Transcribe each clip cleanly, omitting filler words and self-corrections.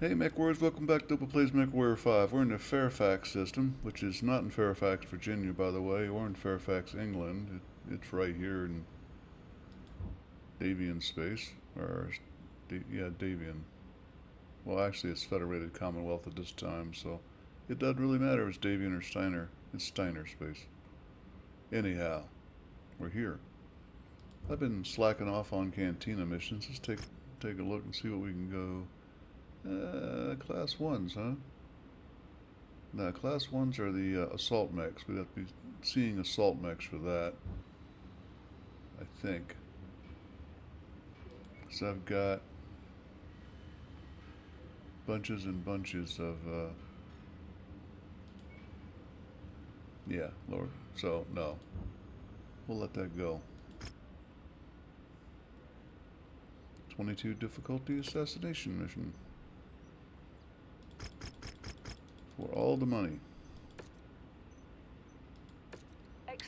Hey Mechwarriors, welcome back to Plays Mechwarrior 5. We're in the Fairfax system, which is not in Fairfax, Virginia, by the way. We're in Fairfax, England. It's right here in Davian space. Yeah, Davian. Well, actually, it's Federated Commonwealth at this time, so it doesn't really matter if it's Davian or Steiner. It's Steiner space. Anyhow, we're here. I've been slacking off on Cantina missions. Let's take a look and see what we can go. Class 1s, huh? Now, Class 1s are the assault mechs. We'd have to be seeing assault mechs for that, I think. So I've got bunches and bunches of, yeah, Lord. So, no. We'll let that go. 22 difficulty assassination mission. For all the money.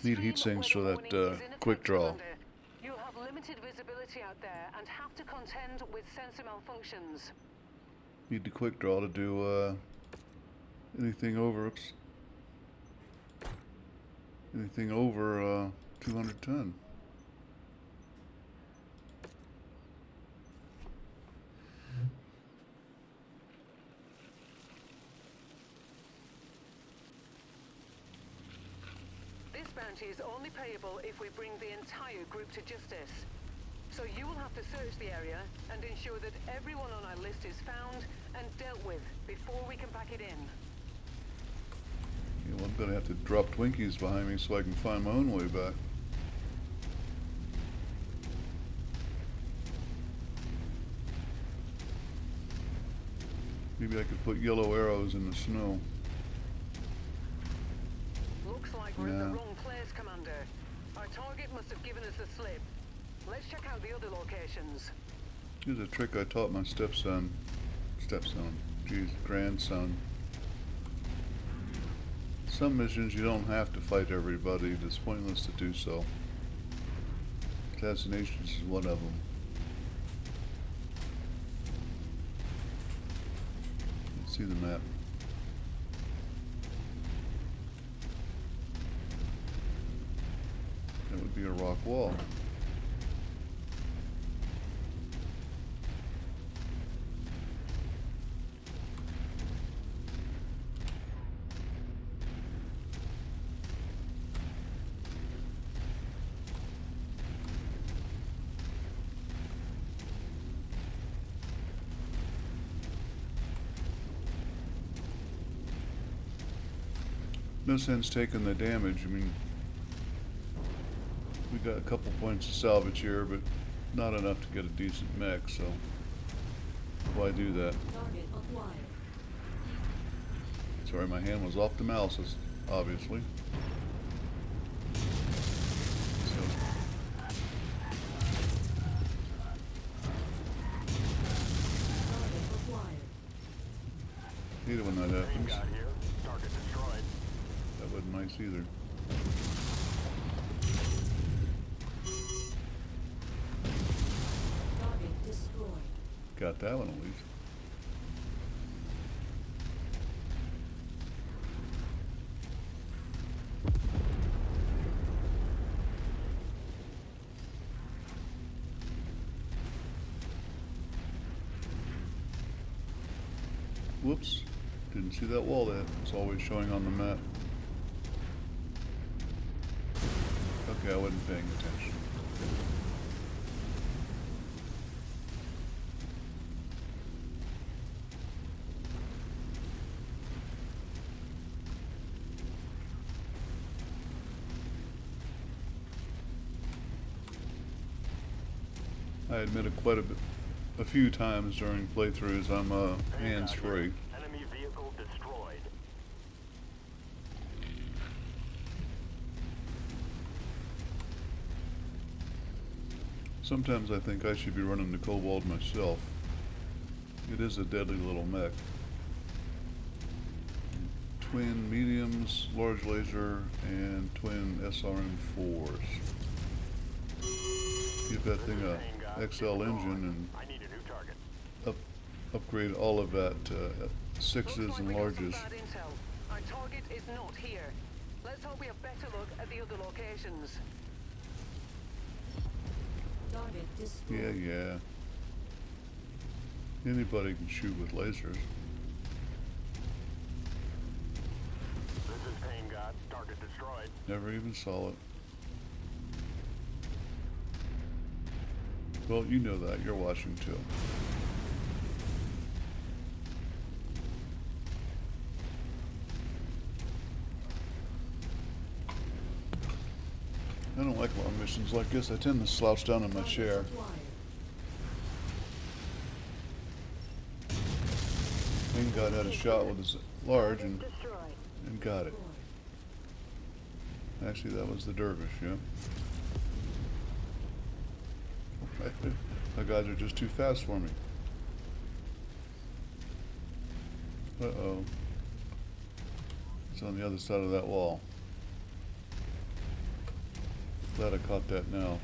Need heat sinks for that quick draw. You have limited visibility out there and have to contend with sensor malfunctions. Need the quick draw to do anything over. Oops. Anything over 200 ton. This bounty is only payable if we bring the entire group to justice. So you will have to search the area and ensure that everyone on our list is found and dealt with before we can pack it in. Yeah, well, I'm gonna have to drop Twinkies behind me so I can find my own way back. Maybe I could put yellow arrows in the snow. Looks like we're in the wrong place, Commander. Our target must have given us the slip. Let's check out the other locations. Here's a trick I taught my stepson. Geez, grandson. Some missions you don't have to fight everybody. It's pointless to do so. Assassinations is one of them. Let's see the map. That would be a rock wall. No sense taking the damage. I mean, we got a couple points of salvage here, but not enough to get a decent mech, so why do that? Target acquired. Sorry, my hand was off the mouse, obviously. So. Target acquired. Hate it when that happens. Got here. Target destroyed. That wasn't nice either. Target destroyed. Got that one at least. Whoops. Didn't see that wall that it's always showing on the map. Okay, I wasn't paying attention. I admit it a few times during playthroughs I'm hands-free. Enemy vehicle destroyed. Sometimes I think I should be running the Cobalt myself. It is a deadly little mech. Twin mediums, large laser, and twin SRM4s. Give that thing a XL engine and I need a new target. up upgrade all of that to sixes Looks like and we got some larges. bad intel. Our target is not here. Let's hope we have better look at the other locations. Target destroyed. Yeah. Anybody can shoot with lasers. This is Pain God. Target destroyed. Never even saw it. Well, you know that. You're watching too. I don't like long missions like this. I tend to slouch down in my Target chair. acquired. Main God had a shot with his large and Destroyed. got it. Destroyed. Actually, that was the dervish, yeah. My guys are just too fast for me. Uh-oh. It's on the other side of that wall. Glad I caught that now.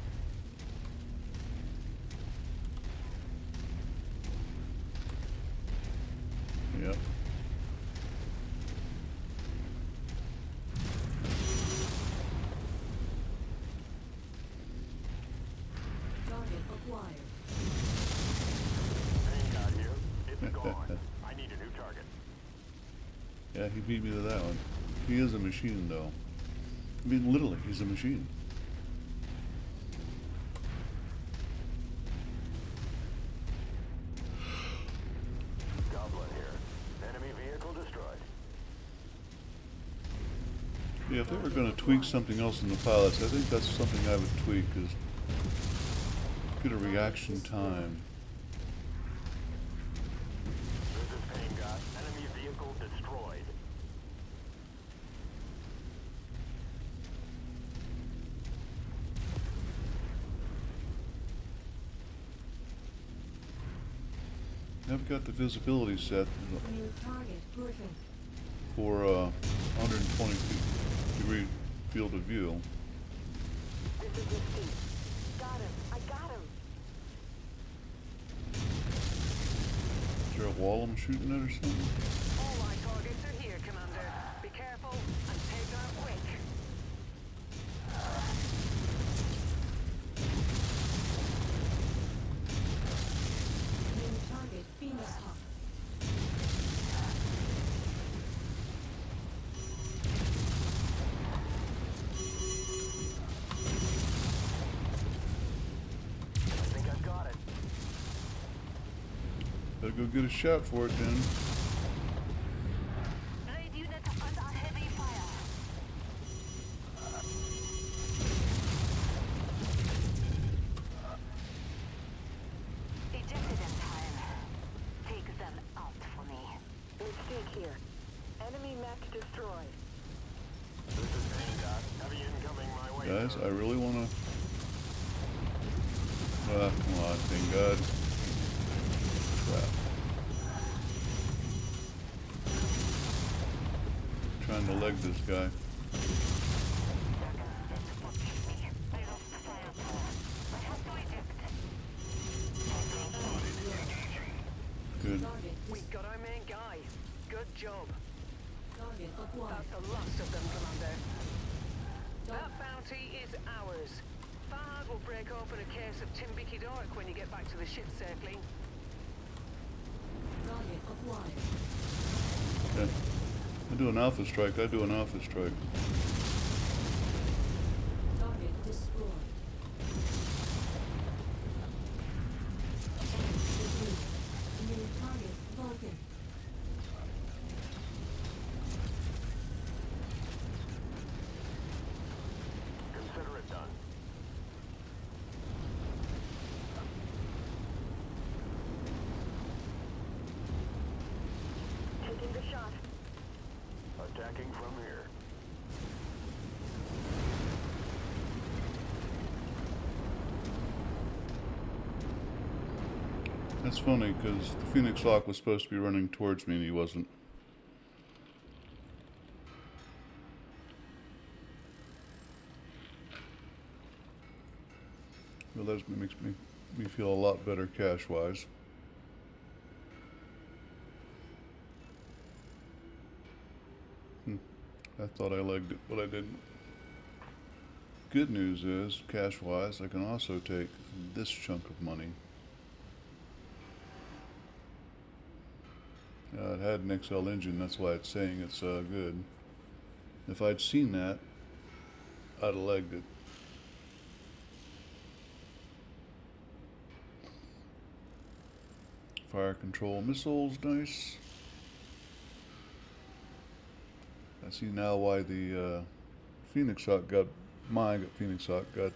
Yep. Target acquired. Pain God here. It's gone. I need a new target. Yeah, he beat me to that one. He is a machine, though. I mean, literally, he's a machine. Goblin here. Enemy vehicle destroyed. Yeah, if they were going to tweak something else in the pilots, I think that's something I would tweak, is get a reaction time. This is Pain God. Enemy vehicle destroyed. I've got the visibility set New target Griffin. for 120 degree field of view. This is Misty. Got him. I got him. Is there a wall I'm shooting at or something? All our targets are here, Commander. Be careful and take her out quick. New target Phoenix Hawk. I think I've got it. Better go get a shot for it then. Blade unit under heavy fire. Ejected in time. Take them out for me. Mistake here. Enemy mech destroyed. This is Pain God. Heavy incoming my way. Guys, I really want to... Ah, come on, thank God. Crap. Trying to leg this guy. Good. Target We got our main guy. Good job. target acquired. That's the last of them, Commander. That Target bounty is ours. Fahad will break open a case of Timbiki Dark when you get back to the ship circling. acquired. Yeah. I do an alpha strike, I do an alpha strike. Target destroyed. New target Vulcan. Consider it done. Taking the shot. Attacking from here. That's funny, because the Phoenix Hawk was supposed to be running towards me and he wasn't. Well, that makes me feel a lot better cash-wise. I thought I legged it, but I didn't. Good news is, cash-wise, I can also take this chunk of money. It had an XL engine, that's why it's saying it's good. If I'd seen that, I'd have legged it. Fire control missiles, nice. I see now why the Phoenix Hawk got, Phoenix Hawk got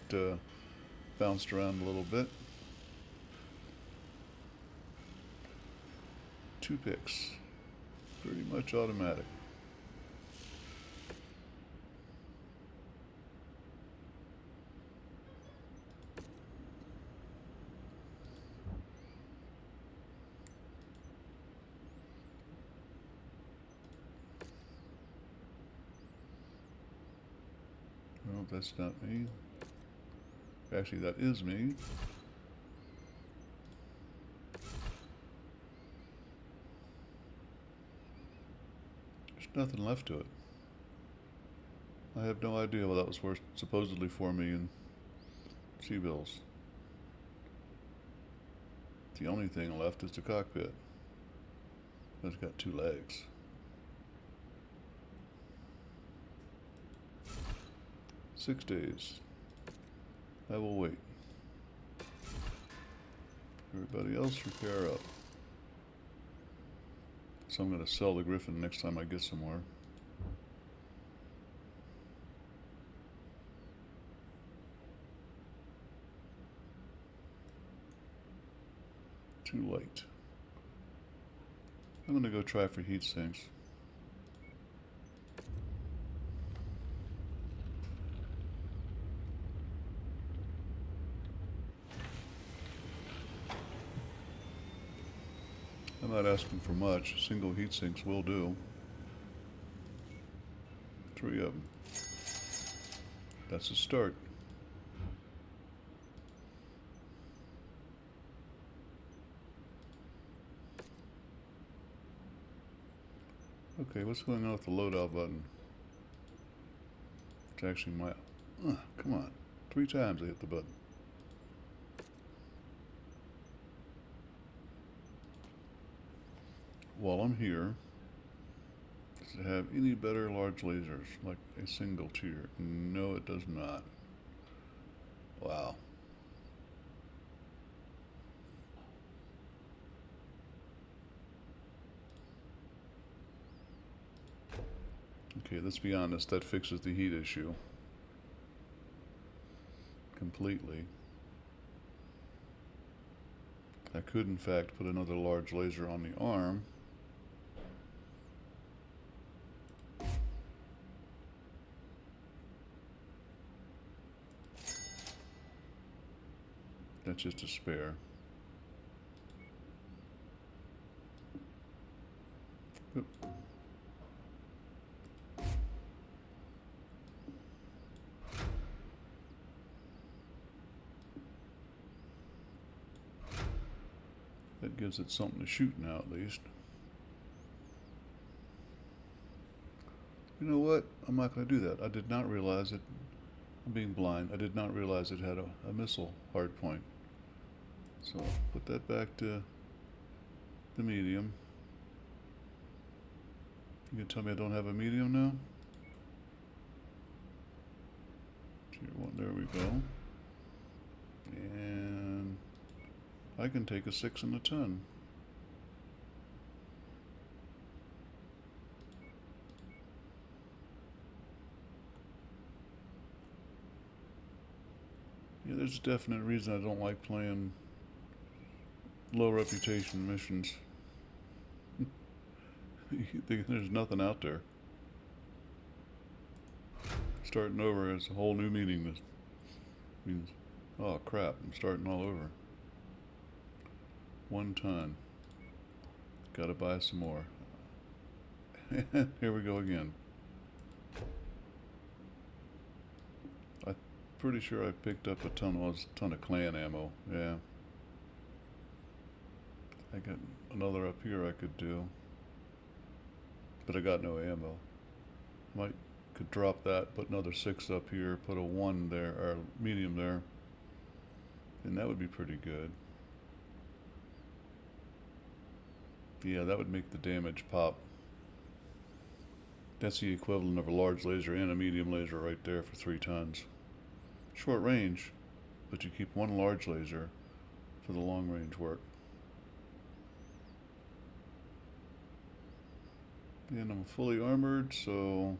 bounced around a little bit. 2 picks, pretty much automatic. No, that's not me. Actually, that is me. There's nothing left to it. I have no idea what that was worth, supposedly 4 million C-bills. The only thing left is the cockpit. It's got 2 legs. "6 days. I will wait. Everybody else repair up." So I'm going to sell the Griffin next time I get somewhere. Too late. I'm going to go try for heat sinks. I'm not asking for much. Single heat sinks will do. 3 of them. That's a start. Okay, what's going on with the loadout button? It's actually my... come on. 3 times I hit the button. While I'm here, does it have any better large lasers, like a single tier? No, it does not. Wow. Okay, let's be honest, that fixes the heat issue completely. I could, in fact, put another large laser on the arm. That's just a spare. Oop. That gives it something to shoot now, at least. You know what? I'm not going to do that. I did not realize it. I'm being blind. I did not realize it had a missile hard point. So put that back to the medium. You can tell me I don't have a medium now? Tier 1, there we go. And I can take a 6 and a 10. Yeah, there's a definite reason I don't like playing low reputation missions. There's nothing out there. Starting over is a whole new meaning. This means, oh crap, I'm starting all over. 1 ton. Gotta buy some more. Here we go again. I'm pretty sure I picked up a ton of clan ammo. Yeah. I got another up here I could do. But I got no ammo. Might Could drop that, put another 6 up here, put a 1 there, or medium there. And that would be pretty good. Yeah, that would make the damage pop. That's the equivalent of a large laser and a medium laser right there for 3 tons. Short range, but you keep 1 large laser for the long range work. And I'm fully armored, so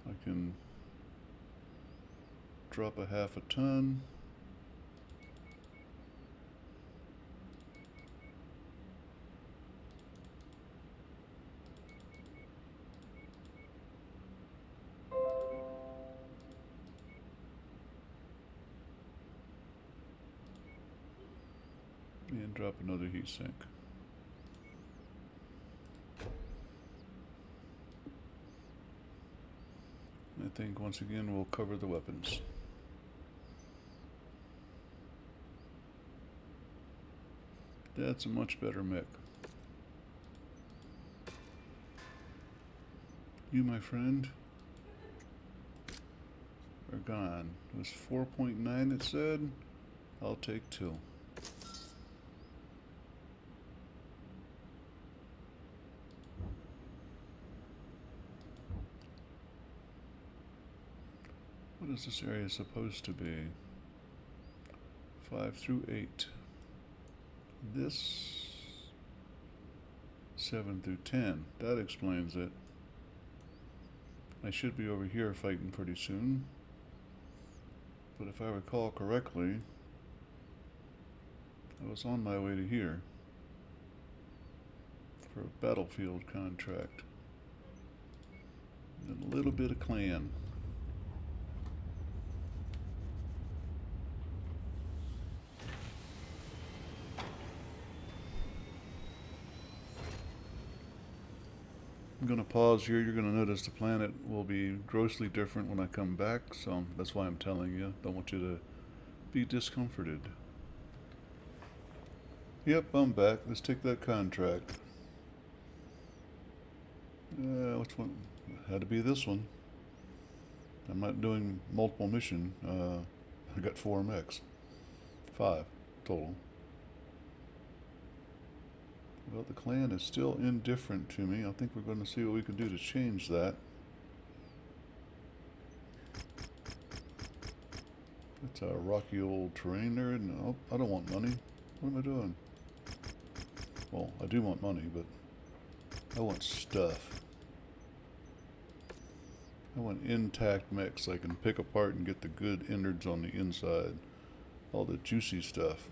I can drop a half a ton. And drop another heat sink. I think once again we'll cover the weapons. That's a much better mech. You, my friend, are gone. It was 4.9 it said. I'll take 2. What is this area supposed to be? 5 through 8. This 7 through 10. That explains it. I should be over here fighting pretty soon. But if I recall correctly, I was on my way to here for a battlefield contract. And a little bit of clan. I'm going to pause here. You're going to notice the planet will be grossly different when I come back, so that's why I'm telling you. Don't want you to be discomforted. Yep, I'm back. Let's take that contract. Which one? Had to be this one. I'm not doing multiple mission. I got 4 mechs. 5 total. Well, the clan is still indifferent to me. I think we're going to see what we can do to change that. That's a rocky old terrain there. No, I don't want money. What am I doing? Well, I do want money, but I want stuff. I want intact mechs I can pick apart and get the good innards on the inside. All the juicy stuff.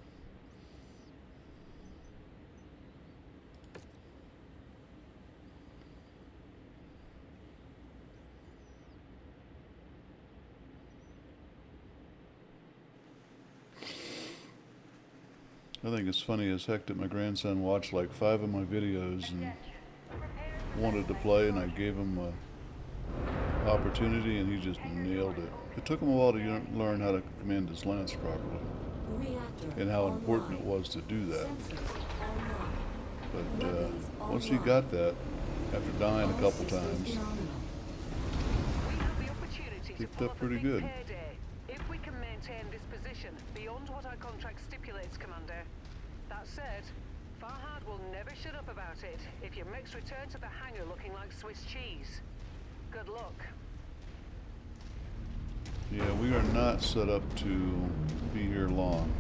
I think it's funny as heck that my grandson watched like 5 of my videos and wanted to play, and I gave him an opportunity and he just nailed it. It took him a while to learn how to command his lance properly and how important it was to do that. But once he got that, after dying a couple times, picked up pretty good. If we can maintain this position beyond what our contract stipulates, Commander. That said, Farhad will never shut up about it if your mechs return to the hangar looking like Swiss cheese. Good luck. Yeah, we are not set up to be here long.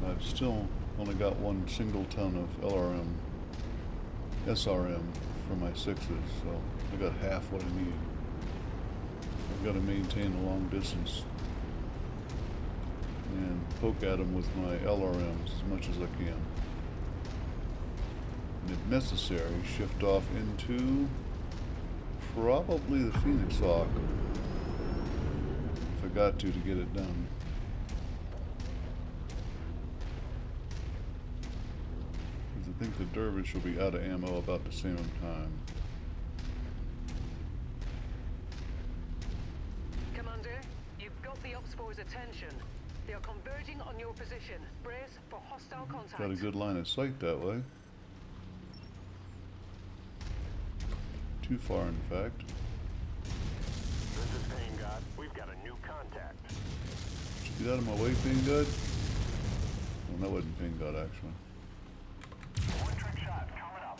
I've still only got 1 single ton of LRM, SRM for my 6s, so I got half what I need. I've got to maintain a long distance and poke at them with my LRMs as much as I can. And if necessary, shift off into probably the Phoenix Hawk if I got to get it done. Because I think the Dervish will be out of ammo about the same time. Commander, you've got the Ops Force's attention. They are converging on your position. Brace for hostile contact. Got a good line of sight that way. Too far, in fact. God. We've got a new contact. Get out of my way, Ping God. Well, that wasn't Ping God, actually. One trick shot coming up.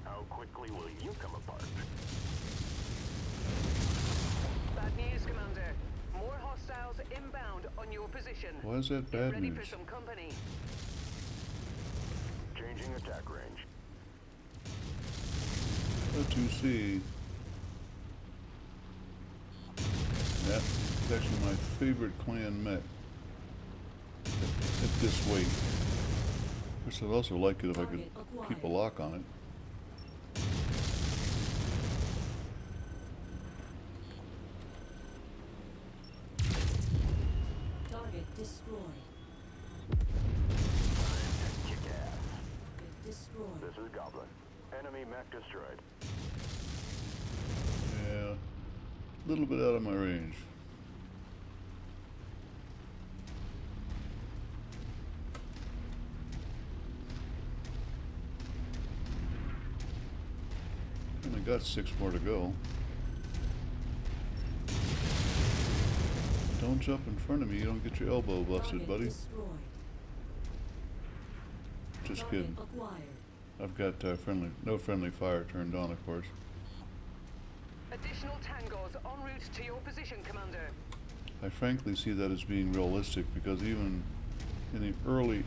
How quickly will you come apart? Bad news, Commander. More hostiles inbound on your position. Why is that Get bad ready news? for some company. Changing attack range. O2C. That's actually my favorite clan mech at this weight. Of course, I'd also like it if I could keep a lock on it. Target destroyed. Kick ass. Target destroyed. This is Goblin. Enemy mech destroyed. Yeah, a little bit out of my range. And I got 6 more to go. Don't jump in front of me, you don't get your elbow busted, Target buddy. destroyed. Just Target kidding. acquired. I've got no friendly fire turned on, of course. Additional tangos en route to your position, Commander. I frankly see that as being realistic because even in the early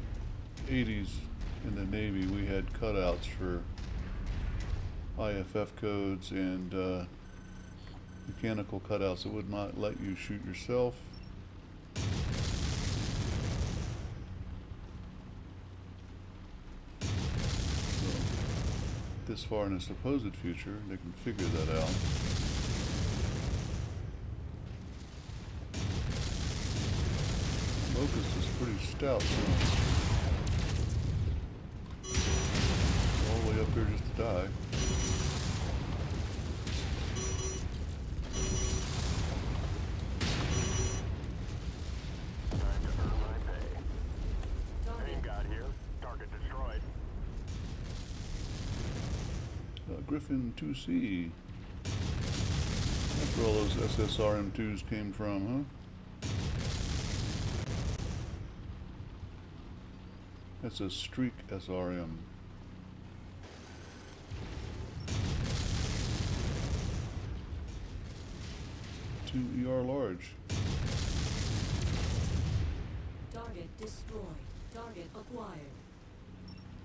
80s in the Navy, we had cutouts for IFF codes and mechanical cutouts that would not let you shoot yourself. So, this far in a supposed future, they can figure that out. Locust is pretty stout, so all the way up here just to die. Time to earn my pay. Target. Pain God here. Target destroyed. Griffin 2C. That's where all those SSRM2s came from, huh? That's a Streak SRM. Two ER large. Target destroyed. Target acquired.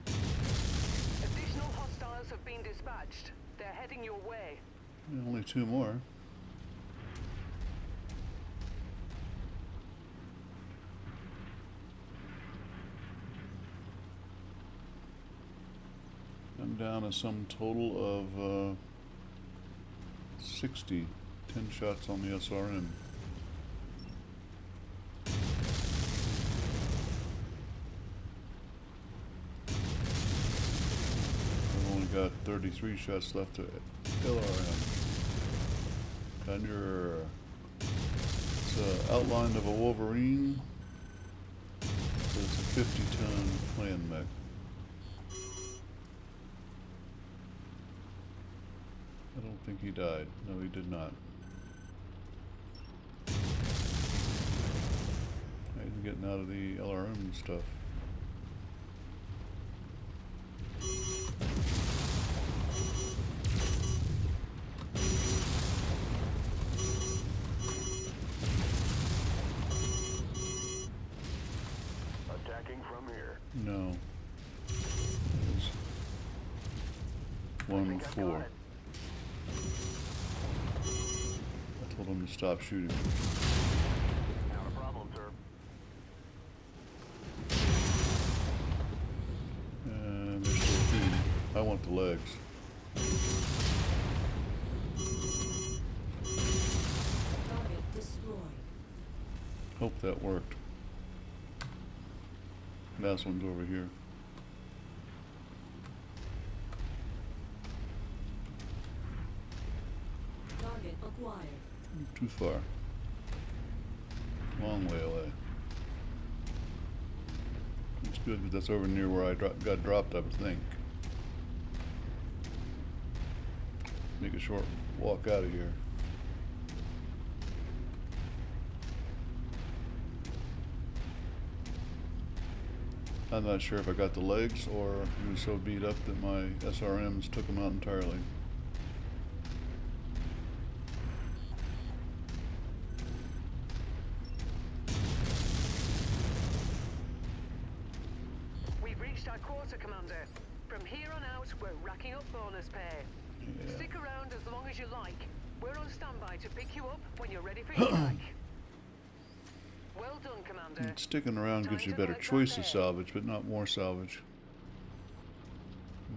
Additional hostiles have been dispatched. They're heading your way. Only 2 more. I'm down a sum total of 60. 10 shots on the SRM. I've only got 33 shots left to LRM. Conjurer. It's an outline of a Wolverine, but it's a 50-ton clan mech. I don't think he died. No, he did not. He's getting out of the LRM stuff. Attacking from here. No. It's 1-4. I told him to stop shooting. Not a problem, sir. And there's still 2. I want the legs. Target destroyed. Hope that worked. Last one's over here. Target acquired. Too far. Long way away. It's good, but that's over near where I got dropped, I would think. Make a short walk out of here. I'm not sure if I got the legs or he was so beat up that my SRMs took him out entirely. We've reached our quarter, Commander. From here on out, we're racking up bonus pay. Yeah. Stick around as long as you like. We're on standby to pick you up when you're ready for your back. Well done, Commander. Sticking around gives you Time to better collect that choice of pay. salvage, but not more salvage.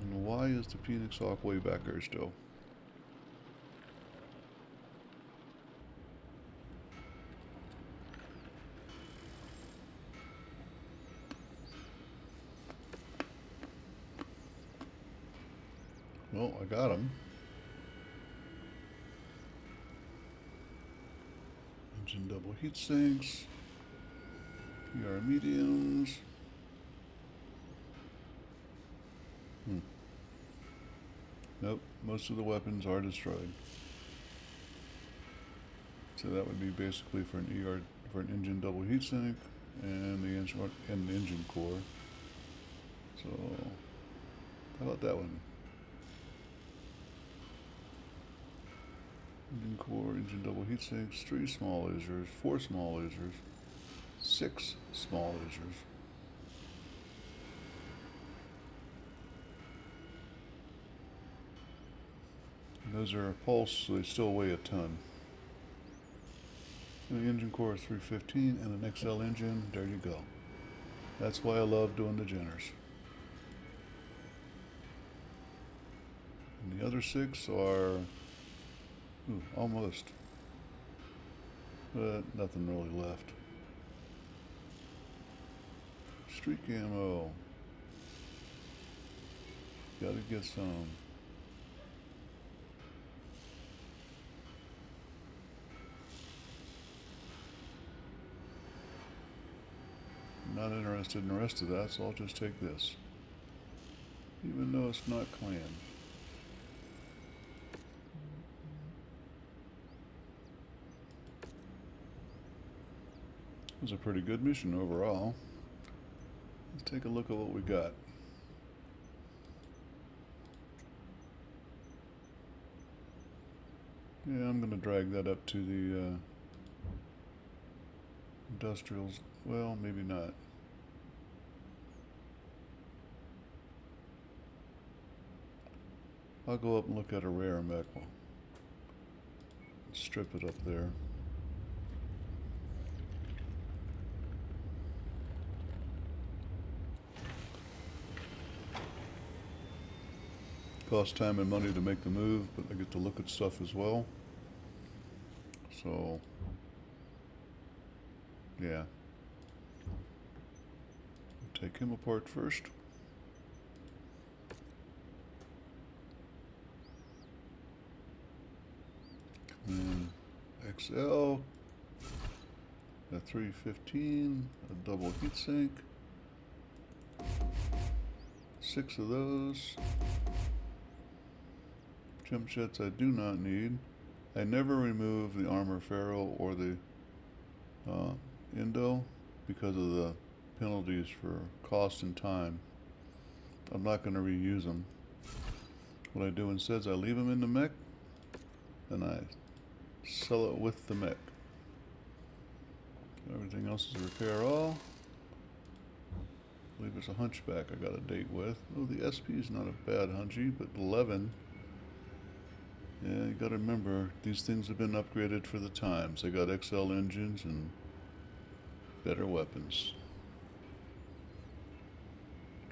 And why is the Phoenix Hawk way back there still? Well, I got him. Engine double heat sinks. ER mediums. Nope, most of the weapons are destroyed. So that would be basically for an ER, for an engine double heat sink and the engine core. So how about that one? Engine core, engine double heat sinks, 3 small lasers, 4 small lasers, 6 small lasers. Those are pulse, so they still weigh a ton. And the engine core is 315 and an XL engine, there you go. That's why I love doing the Jenners. And the other 6 are, almost, but nothing really left. Streak ammo. Gotta get some. Not interested in the rest of that, so I'll just take this. Even though it's not clan. It was a pretty good mission overall. Let's take a look at what we got. Yeah, I'm going to drag that up to the industrials. Well, maybe not. I'll go up and look at a rare mech. Strip it up there. Costs time and money to make the move, but I get to look at stuff as well. So, yeah. Take him apart first. And XL, a 315, a double heatsink, 6 of those. Jump jets I do not need. I never remove the armor ferrule or the Indo because of the penalties for cost and time. I'm not going to reuse them. What I do instead is I leave them in the mech and I sell it with the mech. Everything else is repair all. I believe it's a hunchback I got a date with. Oh, the SP is not a bad hunchy, but 11. Yeah, you gotta remember, these things have been upgraded for the times. They got XL engines and better weapons.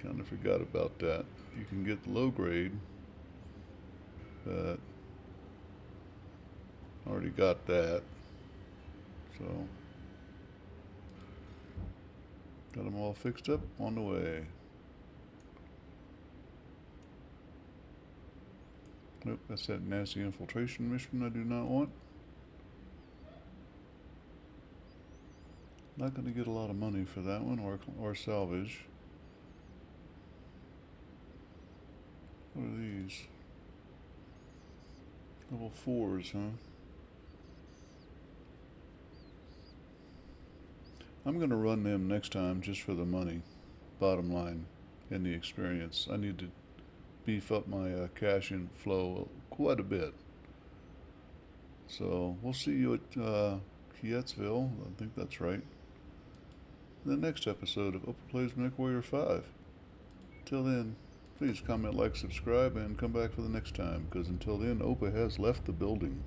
Kinda forgot about that. You can get low grade, but already got that. So, got them all fixed up, on the way. Nope, that's that nasty infiltration mission I do not want. Not going to get a lot of money for that one, or salvage. What are these? Level 4s, huh? I'm going to run them next time just for the money, bottom line, and the experience. I need to beef up my cash inflow quite a bit. So we'll see you at Kietzville, I think that's right, in the next episode of Open Plays Mechwarrior 5. Till then, please comment, like, subscribe, and come back for the next time, because until then, Opa has left the building.